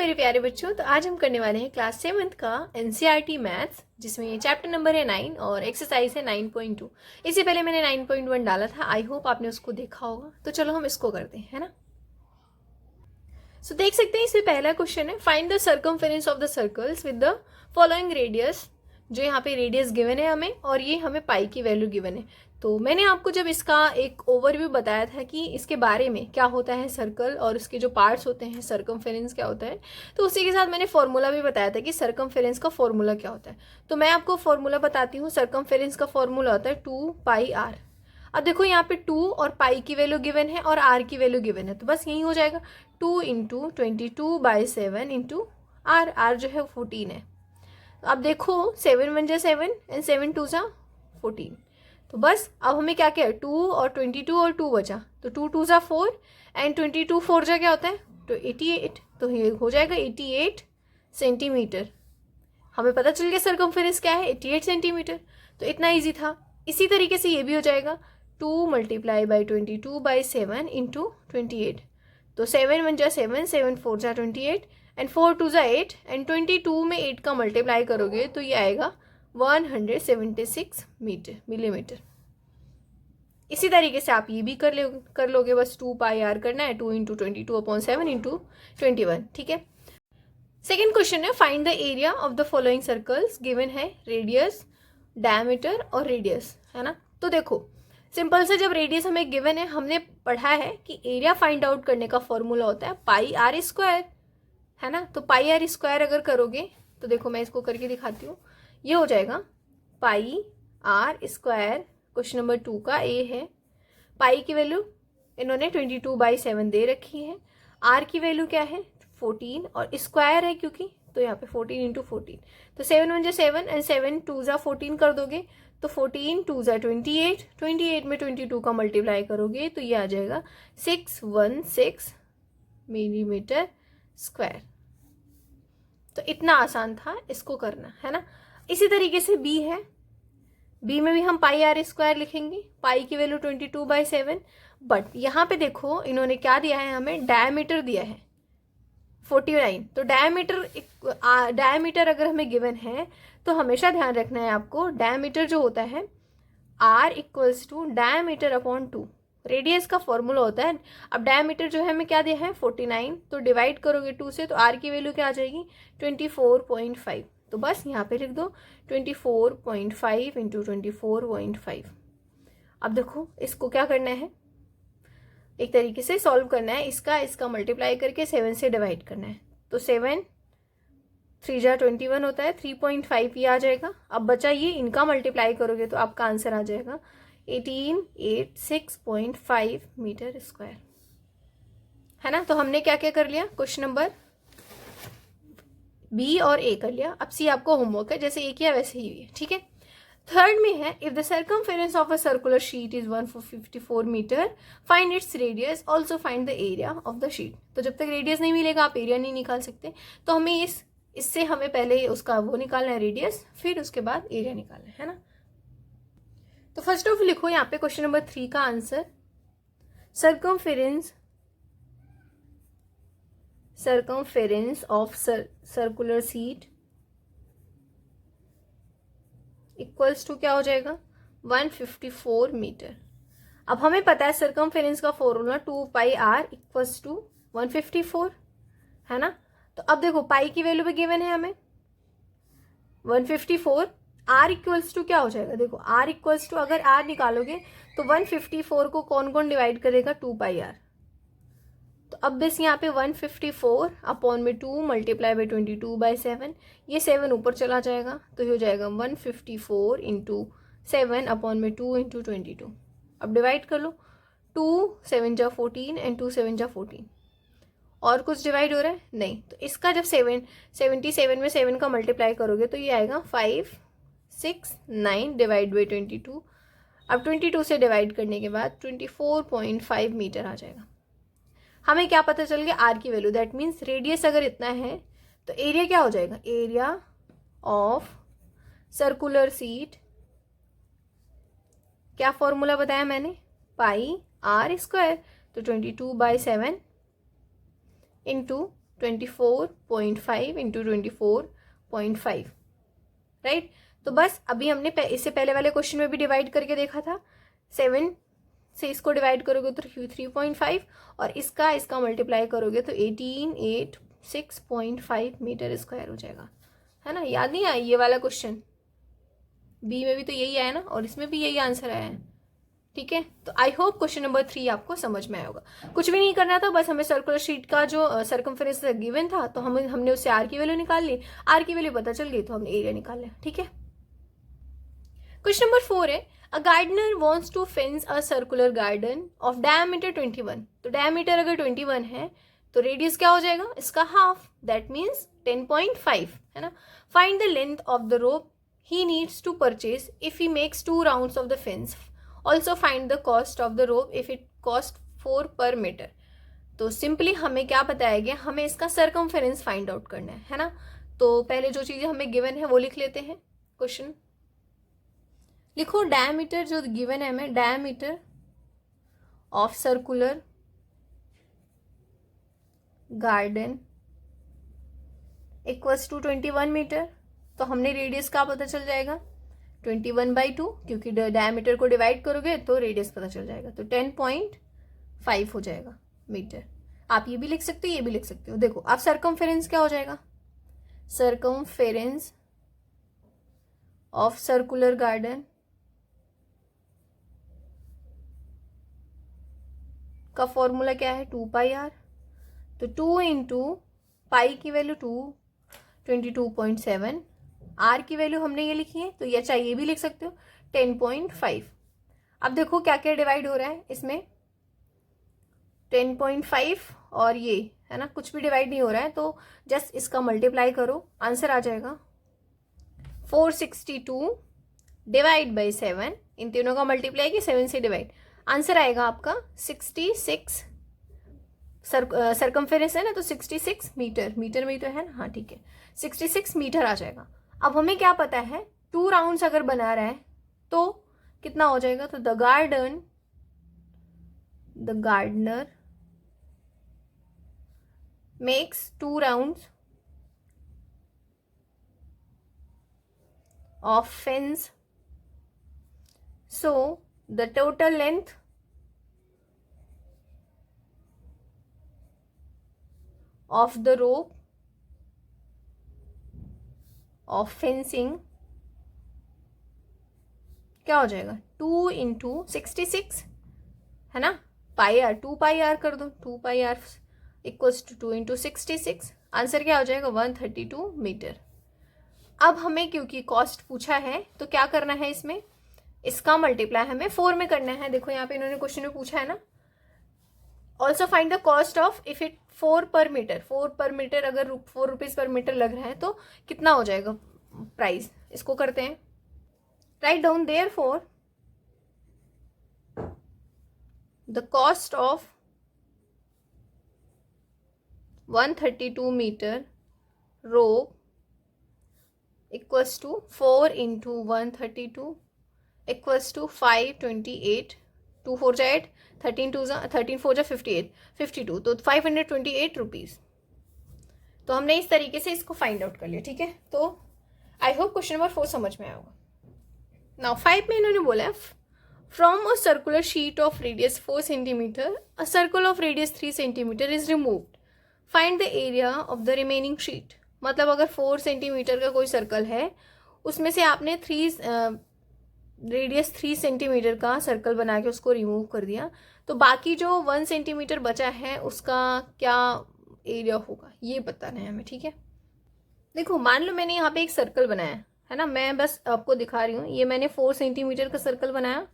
मेरे प्यारे बच्चों, तो आज हम करने वाले हैं क्लास 7th का एनसीईआरटी मैथ्स, जिसमें चैप्टर नंबर है 9 और एक्सरसाइज है 9.2। इससे पहले मैंने 9.1 डाला था। आई होप आपने उसको देखा होगा। तो चलो हम इसको करते हैं, है ना। सो देख सकते हैं, इसमें पहला क्वेश्चन है, find the circumference of the circles with the following radius. जो यहाँ पे रेडियस गिवन है हमें, और ये हमें पाई की वैल्यू गिवन है। तो मैंने आपको जब इसका एक ओवरव्यू बताया था कि इसके बारे में क्या होता है सर्कल और उसके जो पार्ट्स होते हैं, सर्कमफेरेंस क्या होता है, तो उसी के साथ मैंने फॉर्मूला भी बताया था कि सर्कमफेरेंस का फॉर्मूला क्या होता है। तो मैं आपको फॉर्मूला बताती हूँ। सर्कमफेरेंस का फॉर्मूला होता है 2πr। अब देखो यहाँ पे 2 और पाई की वैल्यू गिवन है और r की वैल्यू गिवन है, तो बस यही हो जाएगा 2 इंटू 22/7 इंटू r जो है 14 है। अब देखो 7 1 जा 7 एंड 7 2 जा 14। तो बस अब हमें क्या क्या है, 2 और 22 और 2 बचा, तो 2 2 जा 4 एंड 22 4 जा क्या होता है, तो 88। तो ये हो जाएगा 88 सेंटीमीटर। हमें पता चल गया सर्कमफेरेंस क्या है, 88 सेंटीमीटर। तो इतना ईजी था। इसी तरीके से ये भी हो जाएगा 2 × 22/7 इंटू 28। तो 7 1 जा 7 7 4 जा 28 एंड 4 2 जा 8 एंड 22 में 8 का मल्टीप्लाई करोगे तो ये आएगा 176 मिलीमीटर। इसी तरीके से आप ये भी कर लोगे। बस 2πr करना है, 2 इंटू 22/7 इंटू 21। ठीक है। सेकेंड क्वेश्चन है, find the area of the following circles. Given है रेडियस, डायमीटर और रेडियस, है ना। तो देखो सिंपल से, जब रेडियस हमें गिवन है, हमने पढ़ा है कि एरिया फाइंड आउट करने का फॉर्मूला होता है πr², है ना। तो πr² अगर करोगे तो देखो मैं इसको करके दिखाती हूँ। ये हो जाएगा πr²। क्वेश्चन नंबर 2 का ए है। पाई की वैल्यू इन्होंने 22/7 दे रखी है। आर की वैल्यू क्या है, 14, और स्क्वायर है क्योंकि, तो यहाँ पे 14 इंटू 14। तो 7 1 जा 7 एंड 7 2 जा 14 कर दोगे तो 14 2 जा 28। 28 में 22 का मल्टीप्लाई करोगे तो ये आ जाएगा 616 मिलीमीटर स्क्वायर। तो इतना आसान था इसको करना, है ना। इसी तरीके से बी है। बी में भी हम πr² लिखेंगे। पाई की वैल्यू 22/7, बट यहाँ पे देखो इन्होंने क्या दिया है, हमें डायमीटर दिया है 49। तो डायमीटर अगर हमें गिवन है तो हमेशा ध्यान रखना है आपको, डायमीटर जो होता है r = डायमीटर अपॉन 2। रेडियस का फॉर्मूला होता है। अब डायमीटर जो है हमें क्या दिया है 49, तो डिवाइड करोगे 2 से तो r की वैल्यू क्या आ जाएगी 24.5। तो बस यहाँ पे लिख दो 24.5 इंटू 24.5। अब देखो इसको क्या करना है, एक तरीके से सॉल्व करना है। इसका मल्टीप्लाई करके 7 से डिवाइड करना है। तो 7 3 जा 21 होता है, 3.5 ये आ जाएगा। अब बचा ये, इनका मल्टीप्लाई करोगे तो आपका आंसर आ जाएगा 1886.5 मीटर स्क्वायर, है ना। तो हमने क्या क्या कर लिया, क्वेश्चन नंबर बी और ए कर लिया। अब सी आपको होमवर्क है, जैसे ए किया वैसे ही है, ठीक है। थर्ड में है, if the circumference of a circular sheet is 154 metre, find its radius, also find the area of the sheet. तो जब तक रेडियस नहीं मिलेगा आप एरिया नहीं निकाल सकते। तो हमें इससे हमें पहले उसका वो निकालना है रेडियस, फिर उसके बाद एरिया निकालना है ना। तो फर्स्ट ऑफ लिखो यहाँ पे क्वेश्चन नंबर 3 का answer, circumference of circular sheet equals to क्या हो जाएगा 154 मीटर। अब हमें पता है सर्कमफेरेंस का फॉर्मूला 2πr इक्वल्स टू 154, है ना। तो अब देखो पाई की वैल्यू भी गिवन है हमें 154। r इक्वल्स टू क्या हो जाएगा, देखो r इक्वल्स टू, अगर r निकालोगे तो 154 को कौन कौन डिवाइड करेगा 2πr। तो अब बस यहाँ पे 154 अपॉन में 2 मल्टीप्लाई बाई 22/7, ये 7 ऊपर चला जाएगा तो ये हो जाएगा 154 इंटू 7 अपॉन में 2 इंटू 22। अब डिवाइड कर लो, 2 7 जा 14 एंड 2 7 जा 14। और कुछ डिवाइड हो रहा है नहीं, तो इसका जब 77 में 7 का मल्टीप्लाई करोगे तो ये आएगा 569 डिवाइड बाई 22। अब 22 से डिवाइड करने के बाद 24.5 मीटर आ जाएगा। हमें क्या पता चल गया, आर की वैल्यू, दैट मीन्स रेडियस अगर इतना है तो एरिया क्या हो जाएगा, एरिया ऑफ सर्कुलर शीट, क्या फॉर्मूला बताया मैंने, πr²। तो 22/7 इंटू 24.5 इंटू 24.5, राइट। तो बस अभी हमने इससे पहले वाले क्वेश्चन में भी डिवाइड करके देखा था, 7 से इसको डिवाइड करोगे तो 3.5 और इसका मल्टीप्लाई करोगे तो 1886.5 मीटर स्क्वायर हो जाएगा, है ना। याद नहीं आया ये वाला क्वेश्चन? बी में भी तो यही आया ना, और इसमें भी यही आंसर आया है, ठीक है। तो आई होप क्वेश्चन नंबर 3 आपको समझ में आया होगा। कुछ भी नहीं करना था, बस हमें सर्कुलर शीट का जो सर्कमफेरेंस गिवन था तो हमने उससे आर की वैल्यू निकाल ली, आर की वैल्यू पता चल गई तो हमने एरिया निकाल लिया, ठीक है। क्वेश्चन नंबर 4 है, a gardener wants to fence a circular garden of diameter 21। तो डायमीटर अगर 21 है तो रेडियस क्या हो जाएगा इसका हाफ, दैट मीन्स 10.5, है ना। Find the length of the rope he needs to purchase if he makes 2 rounds of the fence. Also find the cost of the rope if it cost 4 per meter. तो simply हमें क्या बताया गया, हमें इसका circumference find out करना है ना। तो पहले जो चीजें हमें गिवन है वो लिख लेते हैं। क्वेश्चन लिखो, डायमीटर जो गिवन है हमें, diameter of circular garden equals to 21 metre. तो हमने रेडियस का पता चल जाएगा 21/2, क्योंकि डायमीटर को डिवाइड करोगे तो रेडियस पता चल जाएगा, तो 10.5 हो जाएगा मीटर। आप ये भी लिख सकते हो, ये भी लिख सकते हो। देखो आप सरकमफेरेंस क्या हो जाएगा, सरकमफेरेंस ऑफ सर्कुलर गार्डन का फॉर्मूला क्या है, 2πr। तो 2 इंटू पाई की वैल्यू 22.7, आर की वैल्यू हमने ये लिखी है, तो ये चाहिए भी लिख सकते हो 10.5। अब देखो क्या क्या डिवाइड हो रहा है इसमें, 10.5 और ये है ना, कुछ भी डिवाइड नहीं हो रहा है, तो जस्ट इसका मल्टीप्लाई करो, आंसर आ जाएगा 462 डिवाइड बाई 7। इन तीनों का मल्टीप्लाई की 7 से डिवाइड, आंसर आएगा आपका 66। सरकमफेरेंस है ना, तो 66 मीटर, मीटर में तो है ना, हाँ ठीक है, 66 मीटर आ जाएगा। अब हमें क्या पता है, 2 राउंड्स अगर बना रहा है तो कितना हो जाएगा, तो the gardener makes 2 rounds of fence, so the total length of the rope of fencing क्या हो जाएगा, 2 इंटू 66, है ना, पाई आर, 2πr कर दो, 2πr equals to 2 into 66, answer क्या हो जाएगा 132 मीटर। अब हमें क्योंकि कॉस्ट पूछा है तो क्या करना है, इसमें इसका मल्टीप्लाई हमें 4 में करना है। देखो यहाँ पे इन्होंने क्वेश्चन में पूछा है ना, also find the cost of if it 4 पर मीटर, 4 पर मीटर अगर 4 रुपीज पर मीटर लग रहा है तो कितना हो जाएगा प्राइस, इसको करते हैं। Right down therefore the cost of 132 metre rope equals to 4 into 132 equals to 528, 2 4 जा 8, 13 4 जा 58, 52, तो 528 रुपीज। तो हमने इस तरीके से इसको फाइंड आउट कर लिया, ठीक है। तो आई होप क्वेश्चन नंबर 4 समझ में आया होगा। नाउ 5 में इन्होंने बोला है, from a circular sheet of radius 4 centimetre a circle of radius 3 centimetre is removed, find the area of the remaining sheet. मतलब अगर 4 सेंटीमीटर का कोई सर्कल है, उसमें से आपने रेडियस 3 सेंटीमीटर का सर्कल बना के उसको रिमूव कर दिया, तो बाकी जो 1 सेंटीमीटर बचा है उसका क्या एरिया होगा, ये बताना है हमें, ठीक है। देखो मान लो मैंने यहाँ पे एक सर्कल बनाया है ना, मैं बस आपको दिखा रही हूँ, ये मैंने 4 सेंटीमीटर का सर्कल बनाया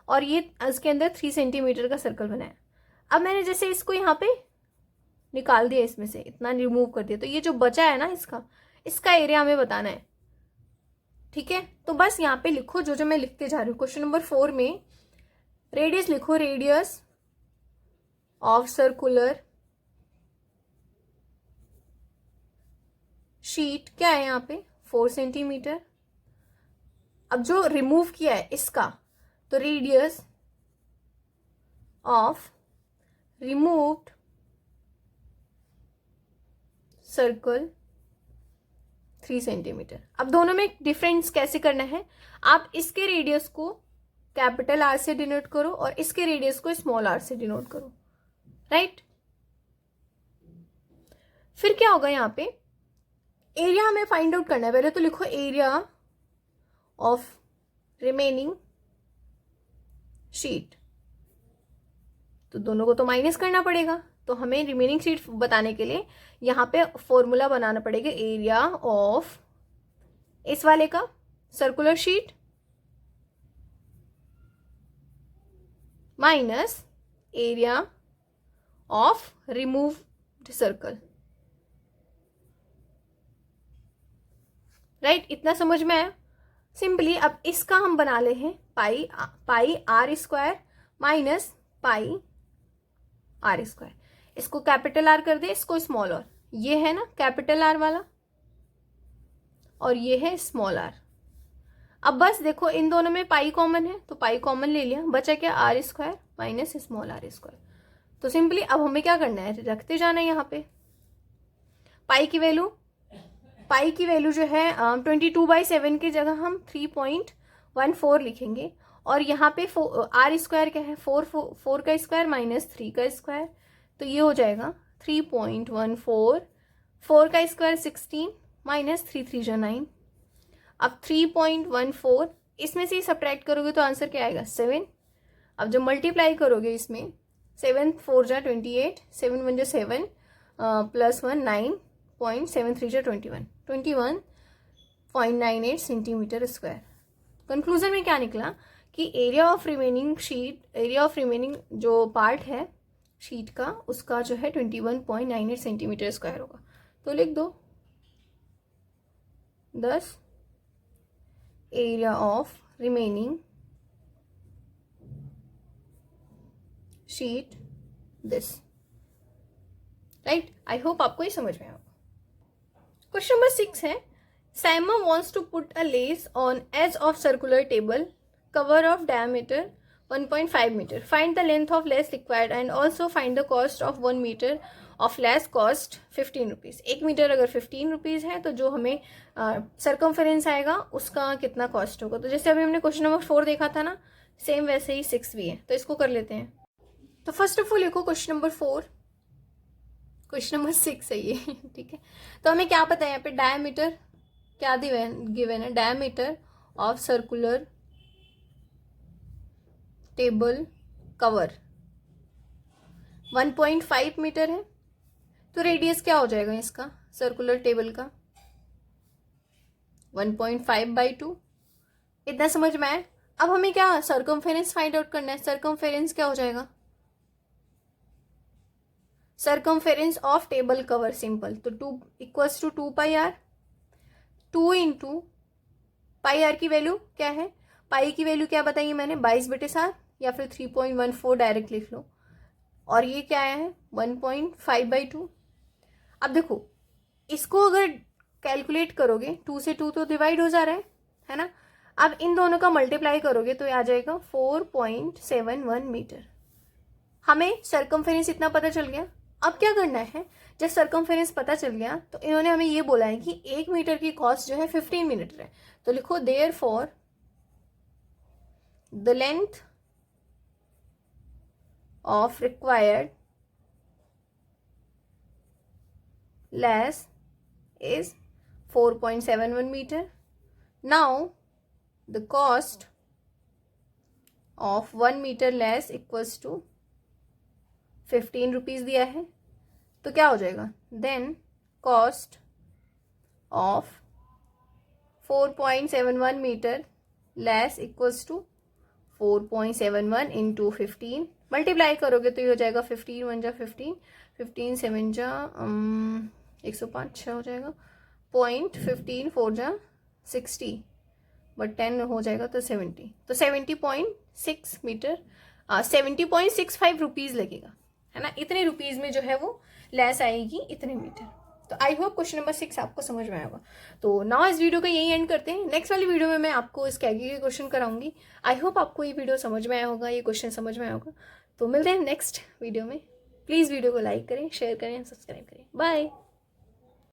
और ये इसके अंदर 3 सेंटीमीटर का सर्कल बनाया। अब मैंने जैसे इसको यहाँ पे निकाल दिया, इसमें से इतना रिमूव कर दिया, तो ये जो बचा है ना इसका एरिया हमें बताना है, ठीक है। तो बस यहाँ पे लिखो जो मैं लिखते जा रही हूँ। क्वेश्चन नंबर 4 में रेडियस लिखो, रेडियस ऑफ सर्कुलर शीट क्या है यहाँ पे 4 सेंटीमीटर। अब जो रिमूव किया है इसका, तो radius of removed circle 3 centimetre. अब दोनों में डिफरेंस कैसे करना है, आप इसके रेडियस को कैपिटल आर से डिनोट करो और इसके रेडियस को स्मॉल आर से डिनोट करो, राइट। फिर क्या होगा, यहाँ पे एरिया हमें फाइंड आउट करना है। पहले तो लिखो एरिया ऑफ रिमेनिंग शीट, तो दोनों को तो माइनस करना पड़ेगा, तो हमें रिमेनिंग शीट बताने के लिए यहाँ पे फॉर्मूला बनाना पड़ेगा, एरिया ऑफ इस वाले का circular sheet minus area of removed circle, right. इतना समझ में आया। सिंपली अब इसका हम बना ले हैं pi R square minus pi R square. इसको कैपिटल आर कर दे, इसको स्मॉल आर, ये है ना कैपिटल आर वाला और ये है स्मॉल आर। अब बस देखो इन दोनों में पाई कॉमन है तो पाई कॉमन ले लिया, बचा क्या r square minus small r square. तो सिंपली अब हमें क्या करना है, रखते जाना है यहाँ पे पाई की वैल्यू जो है 22/7 की जगह हम 3.14 लिखेंगे और यहाँ पे आर स्क्वायर क्या है 4 का स्क्वायर माइनस 3 का स्क्वायर, तो ये हो जाएगा 3.14, 4 का स्क्वायर 16 माइनस 3 जा 9। अब 3.14 इसमें से सब्ट्रैक्ट करोगे तो आंसर क्या आएगा 7। अब जब मल्टीप्लाई करोगे इसमें 7 4 जा 28, 7 1 जा 7 प्लस 1 9.73 जा 21.98 सेंटीमीटर स्क्वायर। कंक्लूजन में क्या निकला कि एरिया ऑफ रिमेनिंग जो पार्ट है शीट का उसका जो है 21.98 सेंटीमीटर स्क्वायर होगा। तो लिख दो 10 area of remaining sheet this, right. I hope आपको ये समझ में आएगा। क्वेश्चन नंबर 6 है, Saima wants to put a lace on edge of circular table cover of diameter 1.5 meter. Find the length of lace required and also find the cost of 1 meter of lace cost 15 rupees. 1 metre अगर 15 rupees है तो जो हमें circumference आएगा उसका कितना cost होगा। तो जैसे अभी हमने क्वेश्चन नंबर 4 देखा था ना, सेम वैसे ही 6 भी है, तो इसको कर लेते हैं। तो फर्स्ट ऑफ ऑल लिखो क्वेश्चन नंबर 4, क्वेश्चन नंबर 6 है ये, ठीक है। तो हमें क्या पता है यहाँ पे डायमीटर क्या गिवन है, diameter of circular table cover 1.5 metre है, तो रेडियस क्या हो जाएगा इसका सर्कुलर टेबल का 1.5/2। इतना समझ में आया। अब हमें क्या सर्कमफेरेंस फाइंड आउट करना है। सर्कमफेरेंस क्या हो जाएगा, circumference of table cover simple, तो 2 equals to 2πr, 2 into pi r की वैल्यू क्या है, पाई की वैल्यू क्या बताइए मैंने 22/7 या फिर 3.14 डायरेक्ट लिख लो, और ये क्या आया है 1.5/2। अब देखो इसको अगर कैलकुलेट करोगे 2 से 2 तो डिवाइड हो जा रहा है ना। अब इन दोनों का मल्टीप्लाई करोगे तो आ जाएगा 4.71 मीटर। हमें सर्कमफेरेंस इतना पता चल गया। अब क्या करना है, जब सर्कमफेरेंस पता चल गया तो इन्होंने हमें ये बोला है कि 1 मीटर की कॉस्ट जो है 15 मीटर है, तो लिखो therefore the length of required less is 4.71 meter. Now the cost of 1 meter less equals to 15 rupees दिया है, तो क्या हो जाएगा then cost of 4.71 meter less equals to 4.71 into 15 multiply करोगे तो ये हो जाएगा 15 1 जा 15, 15 7 जा 105 हो जाएगा, 0.15 4 जा 60 बट 10 हो जाएगा तो 70, तो 70.6 मीटर 70.65 रुपीज़ लगेगा, है ना। इतने रुपीज़ में जो है वो लेस आएगी इतने मीटर। तो आई होप क्वेश्चन नंबर 6 आपको समझ में आएगा। तो नाउ इस वीडियो का यही एंड करते हैं। नेक्स्ट वाली वीडियो में मैं आपको इस कैगी के क्वेश्चन कराऊंगी। आई होप आपको ये वीडियो समझ में आया होगा, ये क्वेश्चन समझ में आया होगा। तो मिलते हैं नेक्स्ट वीडियो में। प्लीज़ वीडियो को लाइक करें, शेयर करें, सब्सक्राइब करें। बाय।